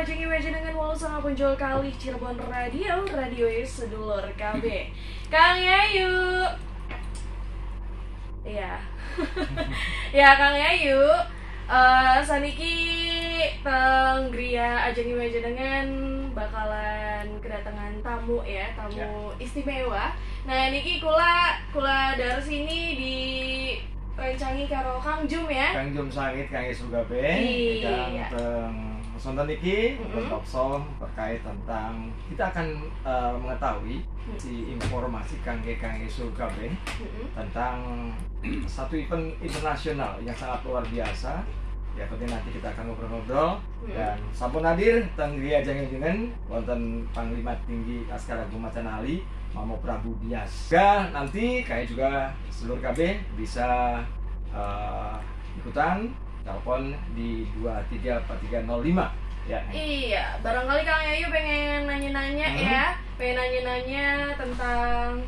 Ajeng Iwajen dengan walau sama penjual kali Cirebon Radio, Radio Sedulur KB. Kang Yayu. Iya. Ya Kang Yayu, saniki teng Gria Ajeng Iwajen dengan bakalan kedatangan tamu ya, tamu istimewa. Nah niki kula dari sini di rencangi karo Kang Jum ya. Kang Jum Sangit Kang Yesu Gabe. Iya. Teng sonton iki talk show terkait tentang kita akan mengetahui di informasi Kang Yesu Gabe tentang satu event internasional yang sangat luar biasa. Ya tentunya nanti kita akan ngobrol-ngobrol dan sampun hadir teng Gria Ajeng Iwajen wonten Panglima Tinggi Laskar Agung Macan Ali Mamo Prabu Dias. Ya, nanti kayak juga seluruh KB bisa ikutan telepon di 234305 ya. Iya, barangkali Kang Yayu pengen nanya-nanya ya, pengen nanya-nanya tentang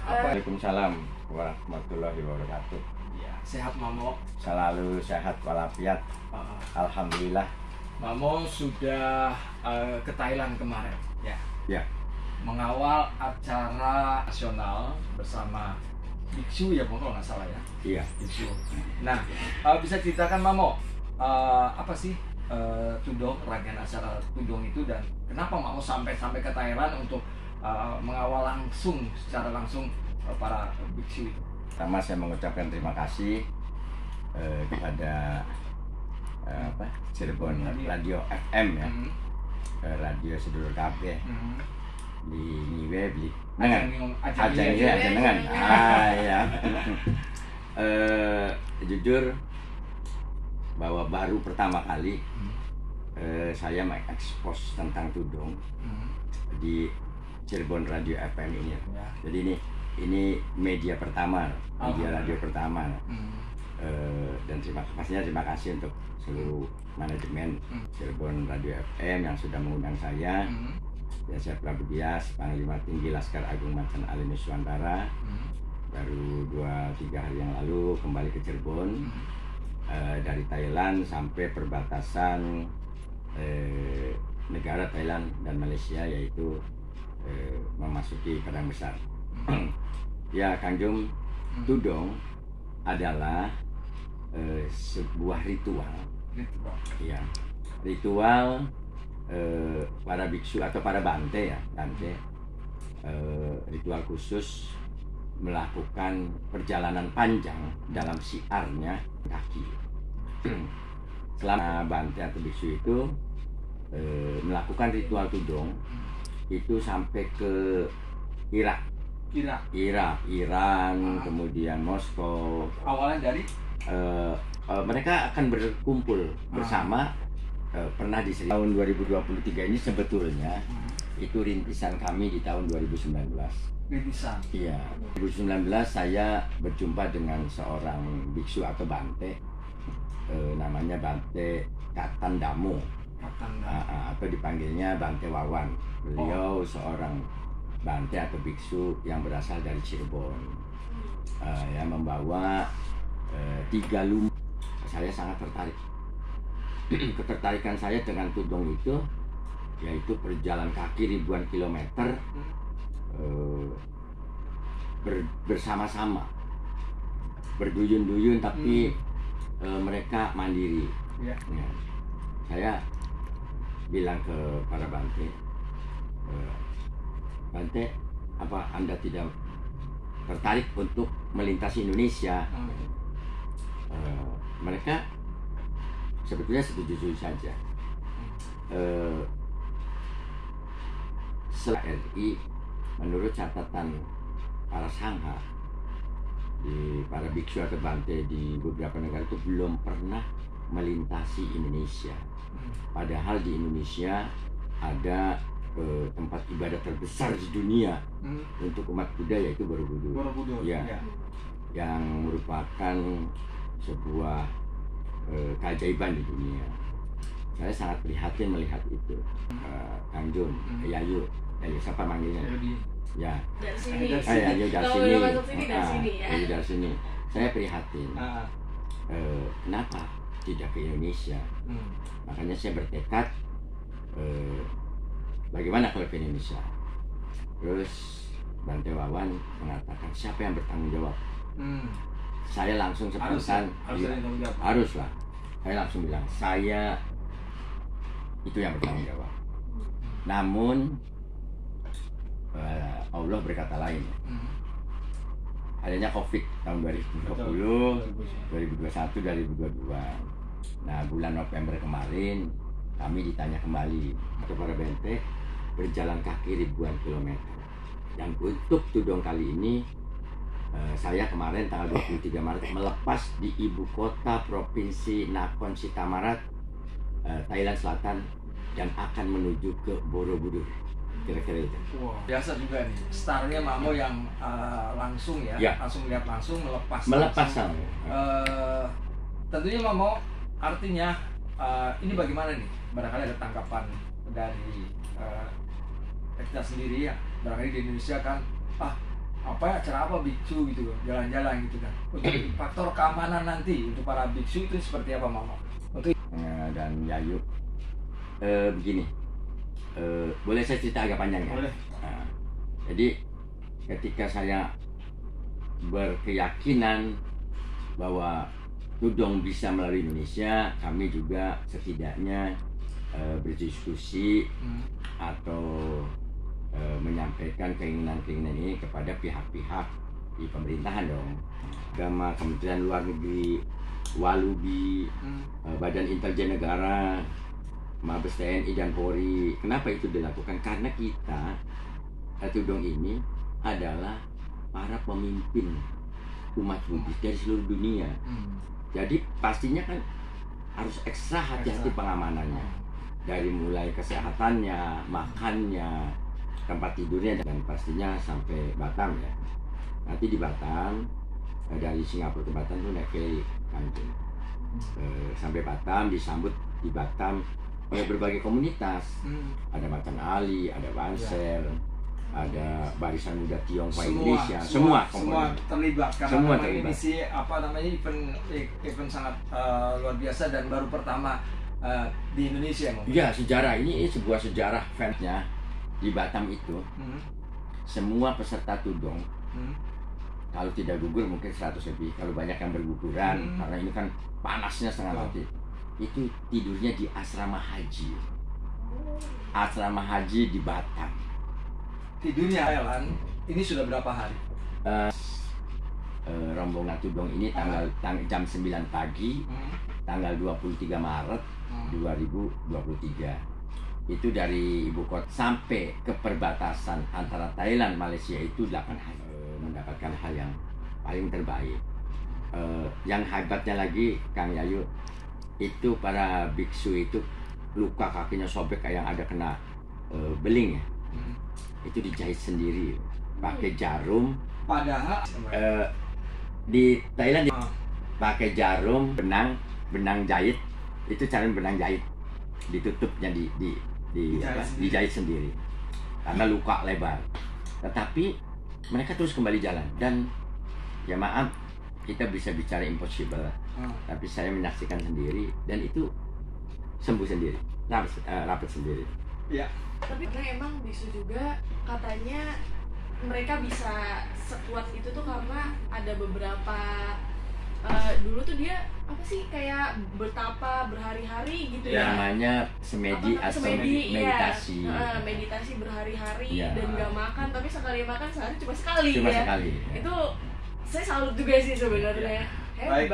Waalaikumsalam warahmatullahi wabarakatuh. Ya, sehat Mamo? Selalu sehat walafiat. Alhamdulillah. Mamo sudah ke Thailand kemarin ya. Ya. Mengawal acara nasional bersama biksu ya, kalau nggak salah ya. Iya. Biksu. Nah, bisa ceritakan Mamo apa sih tudong rangkaian acara tudong itu dan kenapa Mamo sampai ke Thailand untuk mengawal secara langsung para biksu itu? Pertama saya mengucapkan terima kasih kepada Cirebon Radio FM ya. Radio Sedulur KB. Di Niwe beli dengan Ajeng ya dengan ya. Jujur bahwa baru pertama kali saya mengekspos tentang tudong di Cirebon Radio FM ini. Jadi ini media pertama, radio pertama. Dan terima kasih untuk seluruh manajemen Cirebon Radio FM yang sudah mengundang saya. Ya, saya Prabu Dias, Panglima Tinggi Laskar Agung Macan Ali Nuswantara. Baru 2-3 hari yang lalu kembali ke Cirebon dari Thailand sampai perbatasan negara Thailand dan Malaysia, yaitu memasuki Padang Besar. Ya, Kang Jum, tudong adalah sebuah ritual. Ya, ritual para biksu atau para bante ya, ritual khusus melakukan perjalanan panjang dalam siarnya kaki. Selama bante atau biksu itu melakukan ritual tudong itu sampai ke Irak, Iran, kemudian Moskow. Awalnya dari mereka akan berkumpul bersama. Pernah di tahun 2023 ini sebetulnya itu rintisan kami di tahun 2019. Rintisan? Iya, 2019 saya berjumpa dengan seorang biksu atau bante, namanya Bante Katandamo, atau dipanggilnya Bante Wawan. Beliau seorang bante atau biksu yang berasal dari Cirebon, yang membawa 3 lumba. Saya sangat tertarik. Ketertarikan saya dengan tudong itu yaitu perjalanan kaki ribuan kilometer bersama-sama, berduyun-duyun tapi mereka mandiri. Ya, saya bilang ke para bante, Bante, apa Anda tidak tertarik untuk melintasi Indonesia? Mereka sebetulnya setuju saja. RI menurut catatan para sangha di para biksu atau bante di beberapa negara itu belum pernah melintasi Indonesia. Padahal di Indonesia ada tempat ibadah terbesar di dunia untuk umat Buddha, yaitu Borobudur. Ya, yang merupakan sebuah keajaiban di dunia. Saya sangat prihatin melihat itu. Kang Jum, Yayu, siapa manggilnya? Ya. Dari sini. Yayu dari sini. Yayu dari sini. Saya prihatin. Kenapa? tidak ke Indonesia. Makanya saya bertekad bagaimana kalau ke Indonesia. Terus Bante Wawan mengatakan siapa yang bertanggung jawab. Saya langsung spontan haruslah. Saya langsung bilang saya itu yang bertanggung jawab. Namun Allah berkata lain. Adanya COVID tahun 2020, 2021, 2022. Nah, bulan November kemarin kami ditanya kembali kepada Bente berjalan kaki ribuan kilometer. Dan untuk tudong kali ini saya kemarin tanggal 23 Maret melepas di ibu kota provinsi Nakhon Si Thammarat, Thailand Selatan, dan akan menuju ke Borobudur. Kira-kira itu. Wow, biasa juga nih. Startnya Mamo yang langsung ya, langsung lihat langsung melepas. Tentunya Mamo artinya ini bagaimana nih? Barangkali ada tanggapan dari kita sendiri ya. Barangkali di Indonesia kan, apa ya acara apa biksu gitu loh, jalan-jalan gitu kan. Untuk faktor keamanan nanti untuk para biksu itu seperti apa Mamo? Untuk dan Yayu begini. Boleh saya cerita agak panjang ya? Boleh. Jadi ketika saya berkeyakinan bahwa tudong bisa melalui Indonesia, kami juga setidaknya berdiskusi atau menyampaikan keinginan-keinginan ini kepada pihak-pihak di pemerintahan dong. Agama, Kementerian Luar Negeri, Walubi, Badan Intelijen Negara, Mabes TNI dan Polri. Kenapa itu dilakukan? Karena kita tudong ini adalah para pemimpin umat Buddhis dari seluruh dunia. Jadi pastinya kan harus ekstra hati-hati pengamanannya, dari mulai kesehatannya, makannya, tempat tidurnya, dan pastinya sampai Batam ya. Nanti di Batam, dari Singapura ke Batam itu naik ferry Kanjeng. Sampai Batam, disambut di Batam oleh berbagai komunitas. Ada Macan Ali, ada Banser, ada Barisan Muda Tionghoa Indonesia, semua terlibat karena semua ini sih event sangat luar biasa dan baru pertama di Indonesia. Iya, sejarah ini sebuah sejarah fansnya di Batam itu. Semua peserta tudong kalau tidak gugur mungkin 100 lebih, kalau banyak yang berguguran karena ini kan panasnya setengah mati. Itu tidurnya di asrama haji. Asrama haji di Batam. Tidurnya Thailand ini sudah berapa hari? Rombongan tudong ini jam 9 pagi, tanggal 23 Maret 2023. Itu dari ibu kota sampai ke perbatasan antara Thailand Malaysia itu 8 hari. Mendapatkan hal yang paling terbaik. Yang hebatnya lagi Kang Yayu, itu para biksu itu luka kakinya sobek kayak yang ada kena beling ya. Itu dijahit sendiri pakai jarum. Padahal di Thailand pakai jarum, benang jahit. Itu cara benang jahit, ditutupnya dijahit sendiri karena luka lebar. Tetapi mereka terus kembali jalan, dan ya maaf kita bisa bicara impossible, tapi saya menyaksikan sendiri dan itu sembuh sendiri, rapat sendiri. Ya. Tapi karena emang bisu juga katanya mereka bisa sekuat itu tuh karena ada beberapa dulu tuh dia apa sih kayak bertapa berhari-hari gitu ya. Namanya semedi atau meditasi. Iya. Meditasi berhari-hari dan nggak makan, tapi sekali makan sehari cuma sekali. Sekali. Itu saya salut juga sih sebenarnya. Baik,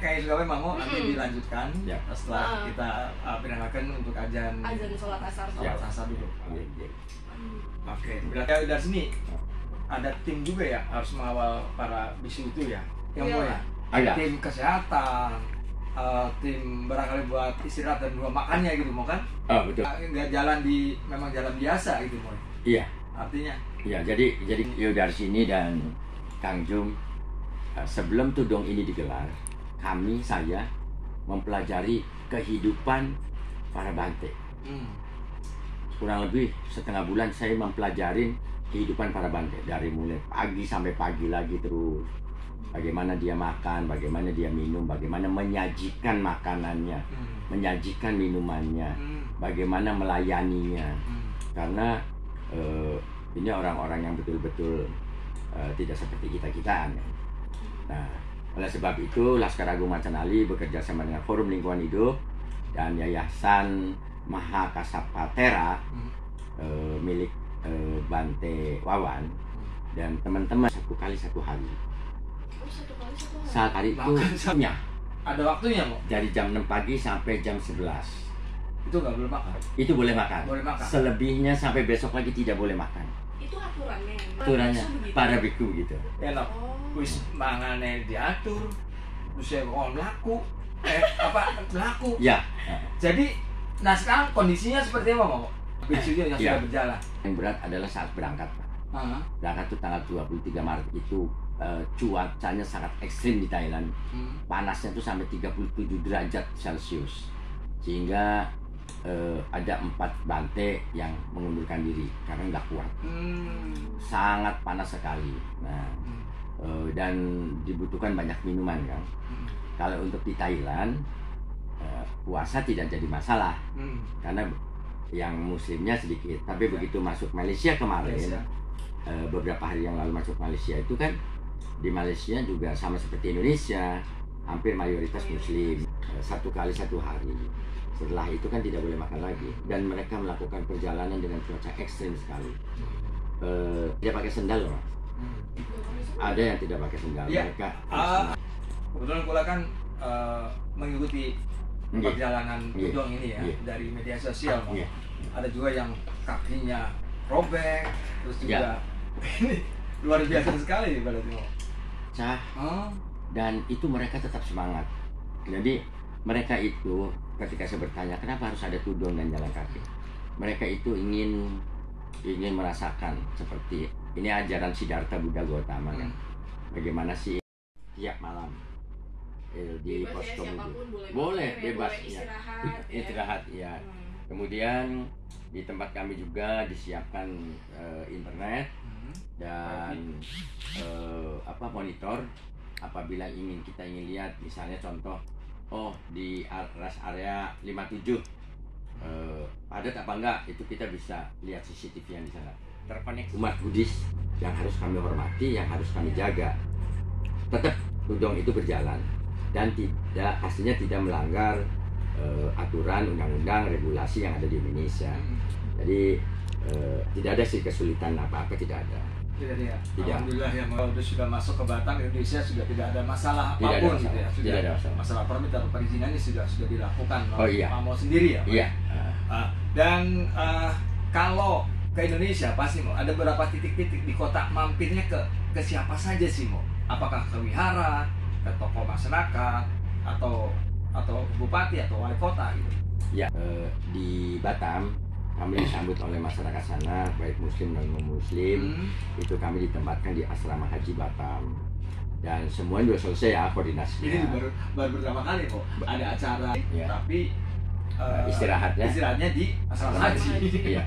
kayak juga Mamo nanti dilanjutkan setelah kita perkenalkan untuk ajan sholat asar. Sholat asar dulu. Oke, berarti dari sini ada tim juga ya harus mengawal para bisu itu ya. Yang mau ya. Ada tim kesehatan, tim barangkali buat istirahat dan dua makannya gitu mau kan? Betul. Nggak memang jalan biasa gitu mau. Iya. Artinya. Iya, jadi dari sini dan Kang Jum, sebelum tudong ini digelar, saya mempelajari kehidupan para Bante. Kurang lebih setengah bulan saya mempelajari kehidupan para Bante, dari mulai pagi sampai pagi lagi terus. Bagaimana dia makan, bagaimana dia minum, bagaimana menyajikan makanannya, menyajikan minumannya, bagaimana melayaninya. Karena ini orang-orang yang betul-betul tidak seperti kita-kitaan. Nah, oleh sebab itu Laskar Agung Macan Ali bekerja sama dengan Forum Lingkungan Hidup dan Yayasan Mahakasapatera milik Bante Wawan dan teman-teman 1 kali 1 hari. Saat hari itu jamnya ada waktunya kok. dari jam 6 pagi sampai jam 11. Itu nggak boleh makan. Itu boleh makan. Boleh makan. Selebihnya sampai besok lagi tidak boleh makan. Itu aturannya. Aturannya para biku gitu. Enak. Wis mangane diatur. Terus ya kok laku. Laku. Ya. Jadi, nah sekarang kondisinya seperti apa, Mau? Biksunya yang Ya. sudah berjalan. Yang berat adalah saat berangkat. Berangkat itu tanggal 23 Maret itu cuacanya sangat ekstrim di Thailand. Panasnya itu sampai 37 derajat Celcius. Sehingga ada 4 bante yang mengundurkan diri karena nggak kuat. Sangat panas sekali. Nah, dan dibutuhkan banyak minuman kan. Kalau untuk di Thailand puasa tidak jadi masalah karena yang muslimnya sedikit. Tapi begitu masuk Malaysia kemarin, beberapa hari yang lalu masuk Malaysia itu kan, di Malaysia juga sama seperti Indonesia, hampir mayoritas muslim. 1 kali 1 hari. Setelah itu kan tidak boleh makan lagi dan mereka melakukan perjalanan dengan cuaca ekstrim sekali. Tidak pakai sendal loh, Mas. Ada yang tidak pakai sendal. Ya. Mereka Kebetulan Kula kan mengikuti perjalanan Tudong ini ya dari media sosial. Ada juga yang kakinya robek, terus juga ini luar biasa sekali berarti. Dan itu mereka tetap semangat. Jadi mereka itu ketika saya bertanya kenapa harus ada tudong dan jalan kaki, mereka itu ingin merasakan seperti ini ajaran Siddhartha Buddha Gautama kan. Bagaimana sih tiap malam di posko boleh bebas ya. Istirahat ya. Kemudian di tempat kami juga disiapkan internet dan monitor apabila kita ingin lihat misalnya contoh di rest area 57 padat apa enggak, itu kita bisa lihat CCTV yang di sana. Terkoneksi umat Buddhis yang harus kami hormati, yang harus kami jaga. Tetap tudong itu berjalan dan pastinya tidak melanggar aturan, undang-undang, regulasi yang ada di Indonesia. Jadi tidak ada sih kesulitan apa-apa, tidak ada. Tidak. Alhamdulillah yang sudah masuk ke Batam, Indonesia sudah tidak ada masalah apapun gitu ya. Sudah tidak ada masalah permit atau perizinannya sudah dilakukan iya. Mau sendiri ya. Iya. Dan kalau ke Indonesia pasti mau ada beberapa titik-titik di kota, mampirnya ke siapa saja sih mau? Apakah ke wihara, ke tokoh masyarakat, atau bupati atau wali kota gitu? Ya, di Batam kami disambut oleh masyarakat sana, baik muslim dan non-muslim. Itu kami ditempatkan di asrama haji Batam. Dan semuanya sudah selesai ya koordinasinya. Ini baru pertama kali kok ada acara, tapi istirahatnya di asrama haji. Iya.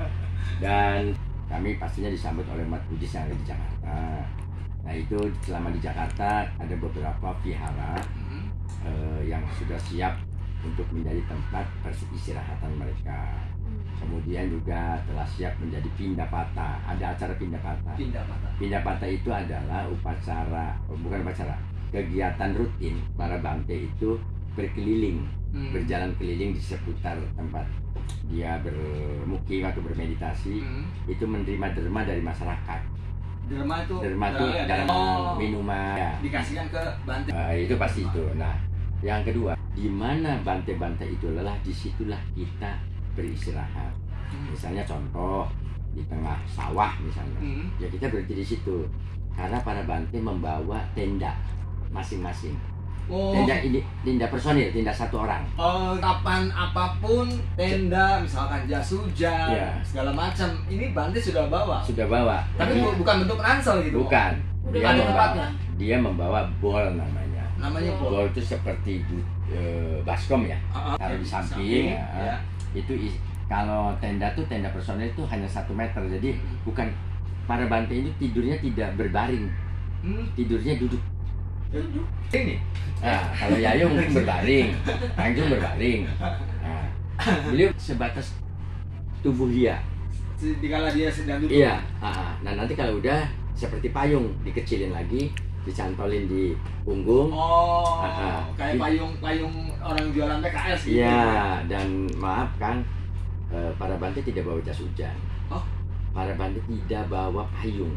Dan kami pastinya disambut oleh umat Buddhis yang ada di Jakarta. Nah itu selama di Jakarta ada beberapa vihara yang sudah siap untuk menjadi tempat peristirahatan mereka. Kemudian juga telah siap menjadi pindapata. Ada acara pindapata. Pindapata itu adalah kegiatan rutin para bante itu berkeliling, berjalan keliling di seputar tempat dia bermukim atau bermeditasi. Itu menerima derma dari masyarakat. Derma itu dalam minuman ya. Dikasihkan ke bante. Itu pasti itu. Nah, yang kedua, di mana bante-bante itu lelah, disitulah kita beristirahat. Misalnya contoh di tengah sawah misalnya, ya kita berhenti di situ karena para bante membawa tenda masing-masing. Tenda personil, tenda 1 orang. Kapan apapun tenda, misalkan jas hujan, segala macam, ini bante sudah bawa. Tapi bukan bentuk ransel gitu. Bukan. Dia membawa bol namanya. Bol itu seperti baskom ya. Taruh di samping. Itu kalau tenda personil itu hanya 1 meter. Jadi bukan, para bante ini tidurnya tidak berbaring. Tidurnya duduk. Ini. Nah, kalau Yayu mungkin berbaring, Tanjung berbaring. Nah, beliau sebatas tubuh dia. Dikala dia sedang duduk. Iya. Nah, nanti kalau udah seperti payung, dikecilin lagi, dicantolin di punggung. Oh, kayak payung orang jualan PKS gitu. Iya, dan maaf kan, para Bante tidak bawa jas hujan. Oh, para Bante tidak bawa payung.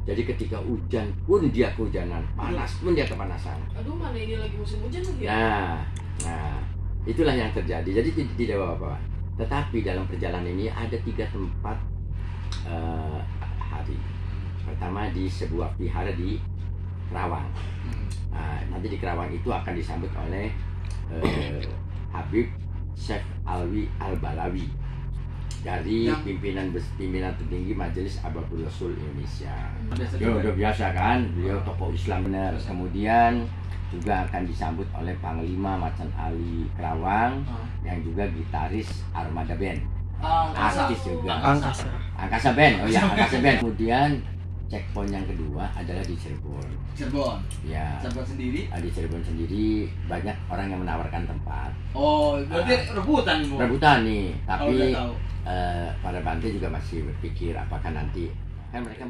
Jadi ketika hujan pun dia kehujanan, panas pun dia kepanasan. Aduh, mana ini lagi musim hujan lagi ya? Nah, itulah yang terjadi. Jadi tidak bawa apa-apa. Tetapi dalam perjalanan ini ada 3 tempat hari. Pertama di sebuah vihara di Kerawang. Nah, nanti di Kerawang itu akan disambut oleh Habib Syekh Alwi Al-Balawi dari pimpinan tertinggi Majelis Ahbabur Rasul Indonesia. Udah biasa kan, beliau tokoh Islam benar. Kemudian juga akan disambut oleh Panglima Macan Ali Kerawang yang juga gitaris Armada Band. Artis juga. Angkasa Band. Oh ya, Angkasa Band. Kemudian checkpoint yang kedua adalah di Cirebon. Cirebon. Ya. Cirebon sendiri? Di Cirebon sendiri banyak orang yang menawarkan tempat. Oh, berarti rebutan Bu. Rebutan nih, tapi para Bante juga masih berpikir apakah nanti kan mereka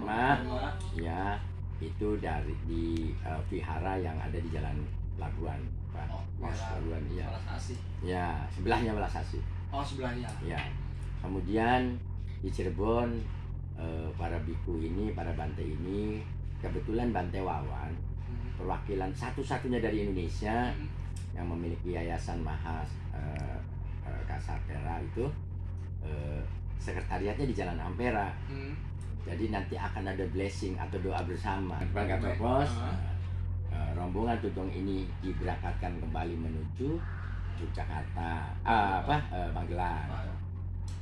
ya itu dari di vihara yang ada di Jalan Labuan, Pak. Labuan, iya. Ya, sebelahnya Welas Asih. Oh, sebelahnya. Ya. Kemudian di Cirebon para biku ini, para Bante ini, kebetulan Bante Wawan, perwakilan satu-satunya dari Indonesia yang memiliki yayasan Mahas Kasatera itu, sekretariatnya di Jalan Ampera. Jadi nanti akan ada blessing atau doa bersama. Bangga Pos, rombongan Tudong ini diberangkatkan kembali menuju Yogyakarta, Magelang.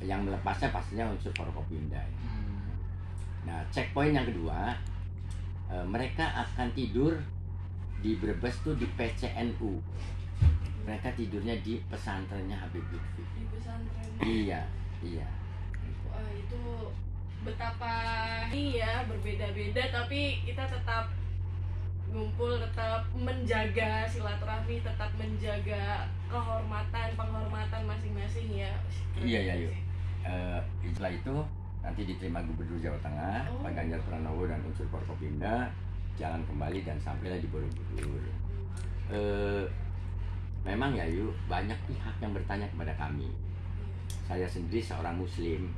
Yang melepasnya pastinya unsur Forkopimda. Nah, checkpoint yang kedua, mereka akan tidur di Brebes tuh di PCNU. Mereka tidurnya di pesantrennya Habib Lutfi. Di pesantren. Iya. Wah, itu betapa ya berbeda-beda, tapi kita tetap ngumpul, tetap menjaga silaturahmi, tetap menjaga penghormatan masing-masing ya. Iya. Setelah itu nanti diterima Gubernur Jawa Tengah, Pak Ganjar Pranowo dan unsur Forkopimda, jalan kembali dan sampailah di Borobudur. Memang ya banyak pihak yang bertanya kepada kami. Saya sendiri seorang Muslim.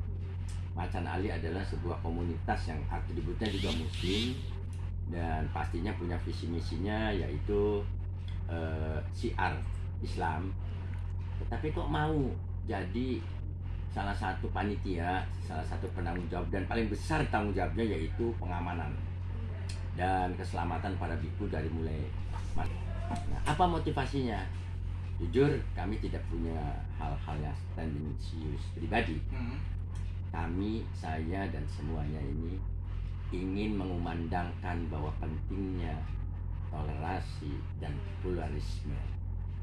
Macan Ali adalah sebuah komunitas yang atributnya juga Muslim dan pastinya punya visi misinya yaitu syiar Islam. Tetapi kok mau jadi salah satu panitia, salah satu penanggung jawab, dan paling besar tanggung jawabnya yaitu pengamanan dan keselamatan para biku dari mulai. Nah, apa motivasinya? Jujur kami tidak punya hal-hal yang tendensius pribadi. Kami, saya dan semuanya ini ingin mengumandangkan bahwa pentingnya toleransi dan pluralisme.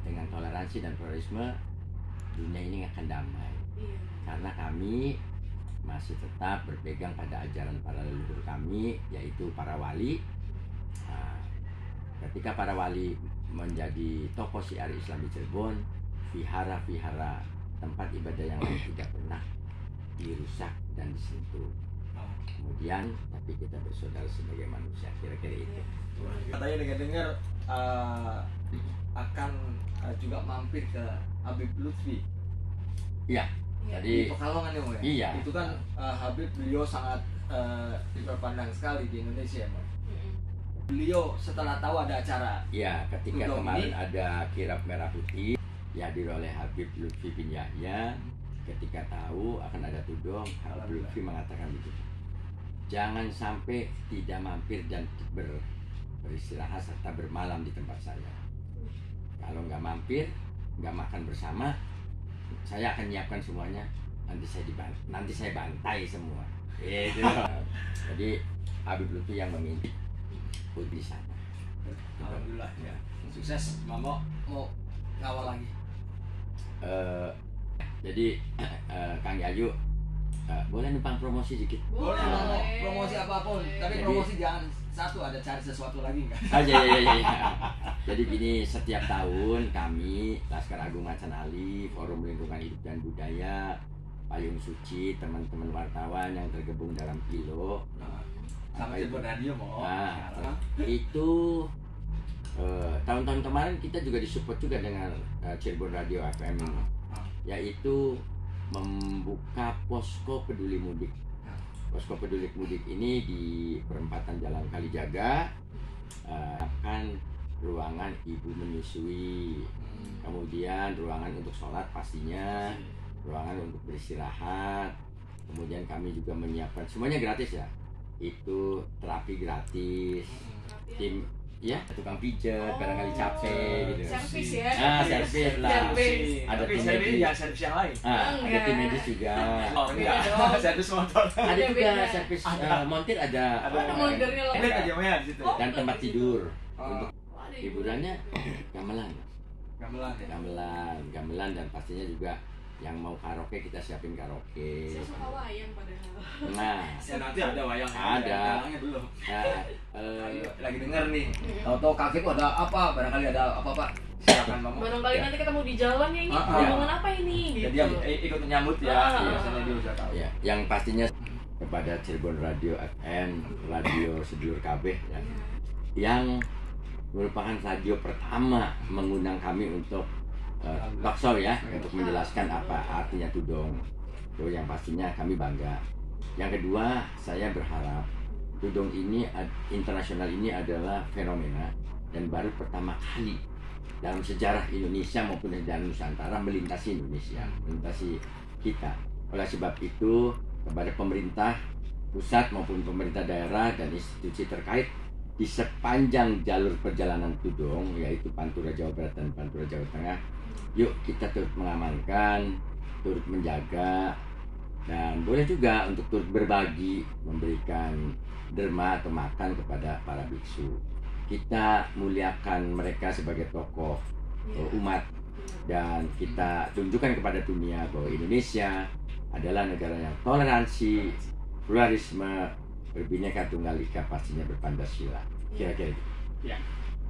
Dengan toleransi dan pluralisme, dunia ini akan damai. Karena kami masih tetap berpegang pada ajaran para leluhur kami, yaitu para wali. Nah, ketika para wali menjadi tokoh syiar Islam di Cirebon, vihara-vihara tempat ibadah yang lain tidak pernah dirusak dan disentuh. Kemudian, tapi kita bersaudara sebagai manusia, kira-kira itu. Katanya dengar-dengar akan juga mampir ke Habib Lutfi. Iya. Jadi di Pekalongan ya, Mo, ya? Iya. Itu kan Habib, beliau sangat diperpandang sekali di Indonesia, Mo. Beliau setelah tahu ada acara. Iya, ketika Tudong kemarin ini, ada kirap merah putih dihadir oleh Habib Lutfi bin Yahya. Ketika tahu akan ada Tudong, Habib Lutfi mengatakan begitu. Jangan sampai tidak mampir dan beristirahat serta bermalam di tempat saya. Kalau nggak mampir, nggak makan bersama, saya akan nyiapkan semuanya. Nanti saya bantai semua. Gitu. Jadi Habib Lutfi yang meminta di sana. Alhamdulillah ya. Sukses, Mamo mau ngawal lagi. Jadi Kang Yayu Boleh numpang promosi sedikit? Boleh. Boleh. Promosi apapun, tapi Jadi- promosi jangan satu, ada cari sesuatu lagi enggak? Iya. Jadi gini, setiap tahun kami Laskar Agung Macan Ali, Forum Lingkungan Hidup dan Budaya, Payung Suci, teman-teman wartawan yang tergabung dalam Kilo, Sama Apa itu? Cirebon Radio mau. Nah, Sekarang. itu tahun-tahun kemarin kita juga disupport juga dengan Cirebon Radio FM ini, yaitu membuka posko peduli mudik. Posko peduli mudik ini di perempatan Jalan Kalijaga, akan ruangan ibu menyusui, kemudian ruangan untuk sholat pastinya, ruangan untuk beristirahat, kemudian kami juga menyiapkan semuanya gratis ya, itu terapi gratis, tim ya tukang pijat, barangkali capek gitu. Servis ya. Servis lah. Servis. Ada Tapi tim servis medis. ya servis yang lain. Ada Enggak. tim medis juga. Oh Beda enggak, dong. servis motor. Ada juga Beda. servis montir ada. Ada montirnya loh. Lihat aja Maya di situ. Oh. Dan tempat tidur. Oh. Untuk Ada hiburannya gamelan. Gamelan ya. Gamelan dan pastinya juga yang mau karaoke kita siapin karaoke. Saya suka wayang padahal. Nah, Ya nanti ada wayang. Ada. Wayangnya belum. nah, Lagi denger nih. Tahu-tahu kakek tuh ada apa? Barangkali ada apa Pak? Silakan Mama. Barangkali Ya. nanti ketemu di jalan ya ini Ah, rombongan apa ini gitu. Jadi yang ikut menyambut ya, Ah. biasanya dia udah tahu. ya, yang pastinya kepada Cirebon Radio FM, Radio Sedulur KB ya, yang merupakan radio pertama mengundang kami untuk talkshow ya, untuk menjelaskan apa artinya tudong. Itu yang pastinya kami bangga. Yang kedua, saya berharap tudong ini internasional ini adalah fenomena dan baru pertama kali dalam sejarah Indonesia maupun sejarah Nusantara melintasi Indonesia, melintasi kita. Oleh sebab itu, kepada pemerintah pusat maupun pemerintah daerah dan institusi terkait di sepanjang jalur perjalanan tudong, yaitu Pantura Jawa Barat dan Pantura Jawa Tengah, yuk kita turut mengamankan, turut menjaga, dan boleh juga untuk turut berbagi, memberikan derma atau makan kepada para biksu. Kita muliakan mereka sebagai tokoh umat, dan kita tunjukkan kepada dunia bahwa Indonesia adalah negara yang toleransi, pluralisme, berbineka tunggal ika, pastinya berpancasila. Kira-kira gitu. Ya.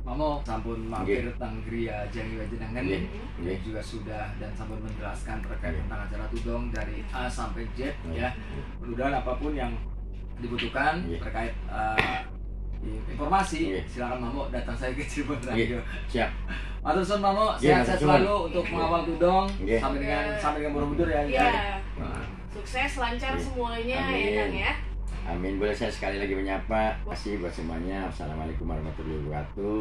Mamo sampun mampir tentang Gria Jangi Wajenangan Nggih. dan juga sudah dan sampun menjelaskan terkait tentang acara tudong dari A sampai Z ya. Mudah-mudahan apapun yang dibutuhkan Nggih. terkait informasi, Nggih. silakan Mamo datang saya ke Cirebon Radio. Siap. Matur suwun Mamo, Nggih, sehat-sehat matur suwun. selalu untuk mengawal tudong Nggih. sampai dengan Borobudur ya. Iya. Nah. Sukses, lancar Iya. semuanya ya Amin. Kang ya. Amin. Boleh saya sekali lagi menyapa. Terima kasih buat semuanya. Assalamualaikum warahmatullahi wabarakatuh.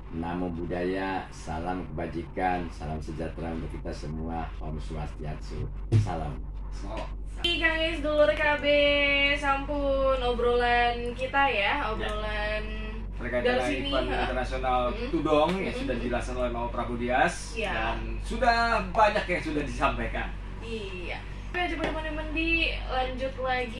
Namo Buddhaya, salam kebajikan, salam sejahtera untuk kita semua. Om Swastiastu. Salam. Oh. Kang Is dulur KB, sampun obrolan kita ya, obrolan Terkait dari dengan sini, event ha. internasional tudong yang sudah dijelaskan oleh Mamo Prabu Dias Iya. dan sudah banyak yang sudah disampaikan. Iya. Oke, coba teman-teman dilanjut lagi.